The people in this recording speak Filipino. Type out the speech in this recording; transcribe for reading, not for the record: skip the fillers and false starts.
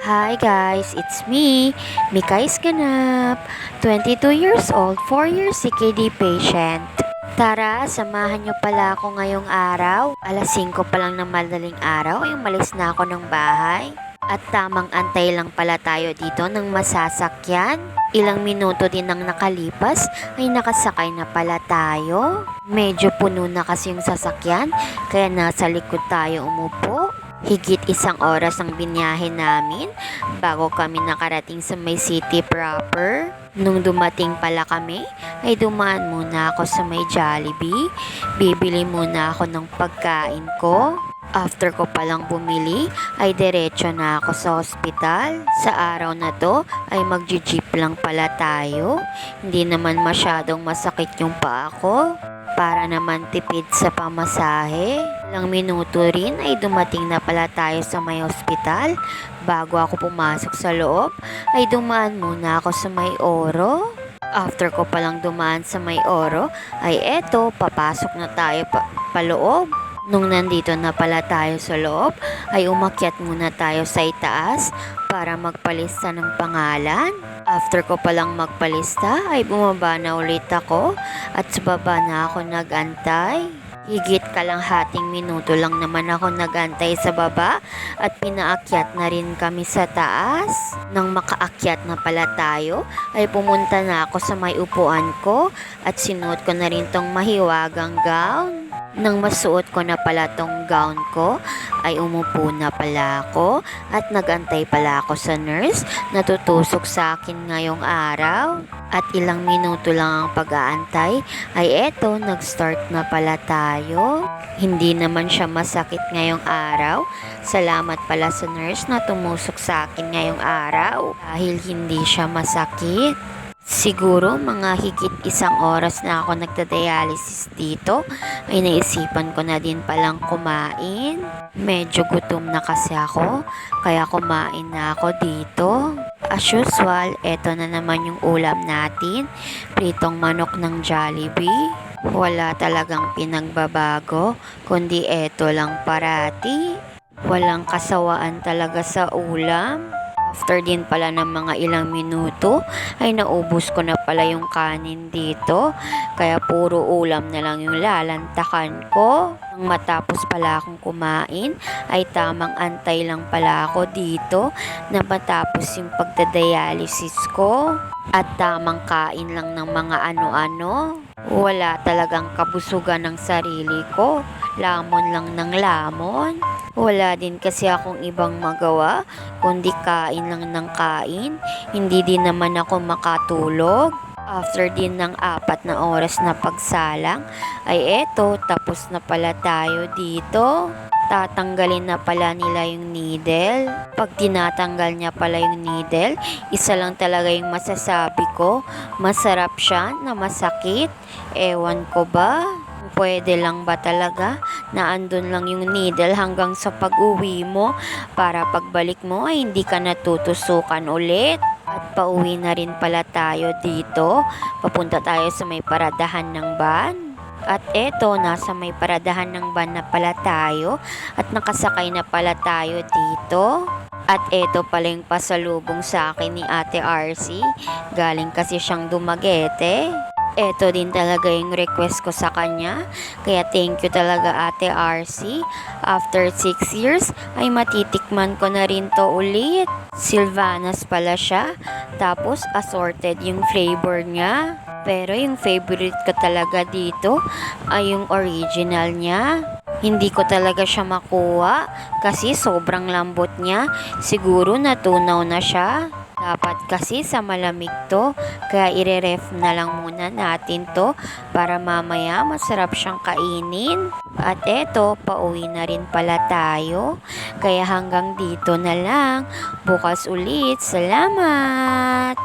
Hi guys, it's me, Mikais Ganap, 22 years old, 4 years CKD patient. Tara, samahan niyo pala ako ngayong araw. Alas 5 pa lang ng madaling araw ay umalis na ako ng bahay. At tamang antay lang pala tayo dito ng masasakyan. Ilang minuto din ang nakalipas ay nakasakay na pala tayo. Medyo puno na kasi yung sasakyan kaya nasa likod tayo umupo. Higit 1 oras ang binyahe namin bago kami nakarating sa may city proper. Nung dumating pala kami, ay dumaan muna ako sa may Jollibee. Bibili muna ako ng pagkain ko. After ko palang bumili, ay diretso na ako sa ospital. Sa araw na to, ay magji-jeep lang pala tayo. Hindi naman masyadong masakit yung paa ko. Para naman tipid sa pamasahe. Ilang minuto rin ay dumating na pala tayo sa may ospital. Bago ako pumasok sa loob, ay dumaan muna ako sa may Oro. After ko palang dumaan sa may Oro, ay eto, papasok na tayo paloob. Nung nandito na pala tayo sa loob, ay umakyat muna tayo sa itaas para magpalista ng pangalan. After ko palang magpalista, ay bumaba na ulit ako at sa baba na ako nag-antay. Higit kalanghating minuto lang naman ako nag-antay sa baba at pinaakyat na rin kami sa taas. Nang makaakyat na pala tayo, ay pumunta na ako sa may upuan ko at sinuot ko na rin tong mahiwagang gown. Nang masuot ko na pala tong gown ko, ay umupo na pala ako at nagantay pala ako sa nurse na tutusok sa akin ngayong araw. At ilang minuto lang ang pag-aantay, ay eto, nag-start na pala tayo. Hindi naman siya masakit ngayong araw. Salamat pala sa nurse na tumusok sa akin ngayong araw dahil hindi siya masakit. Siguro mga higit 1 oras na ako nagda-dialysis dito ay naisipan ko na din palang kumain. Medyo gutom na kasi ako kaya kumain na ako dito. As usual, eto na naman yung ulam natin, pritong manok ng Jollibee. Wala talagang pinagbabago kundi eto lang parati. Walang kasawaan talaga sa ulam. After din pala ng mga ilang minuto, ay naubos ko na pala yung kanin dito. Kaya puro ulam na lang yung lalantakan ko. Nang matapos pala akong kumain, ay tamang antay lang pala ako dito na matapos yung pagdadialysis ko. At tamang kain lang ng mga ano-ano. Wala talagang kabusugan ng sarili ko. Lamon lang ng lamon. Wala din kasi akong ibang magawa, kundi kain lang ng kain. Hindi din naman ako makatulog. After din ng 4 na oras na pagsalang, ay eto, tapos na pala tayo dito. Tatanggalin na pala nila yung needle. Pag tinatanggal niya pala yung needle, isa lang talaga yung masasabi ko. Masarap siya na masakit. Ewan ko ba? Pwede lang ba talaga na andun lang yung needle hanggang sa pag-uwi mo para pagbalik mo ay hindi ka natutusukan ulit? At pauwi na rin pala tayo dito. Papunta tayo sa may paradahan ng van. At eto, nasa may paradahan ng van na pala tayo at nakasakay na pala tayo dito. At eto pala yung pasalubong sa akin ni Ate RC. Galing kasi siyang Dumaguete. Eto din talaga yung request ko sa kanya. Kaya thank you talaga Ate RC. After 6 years ay matitikman ko na rin to ulit. Sylvanas pala siya. Tapos assorted yung flavor niya. Pero yung favorite ko talaga dito ay yung original niya. Hindi ko talaga siya makuha kasi sobrang lambot niya. Siguro natunaw na siya. Dapat kasi sa malamig to, kaya ire-ref na lang muna natin to para mamaya masarap siyang kainin. At eto, pauwi na rin pala tayo. Kaya hanggang dito na lang. Bukas ulit. Salamat!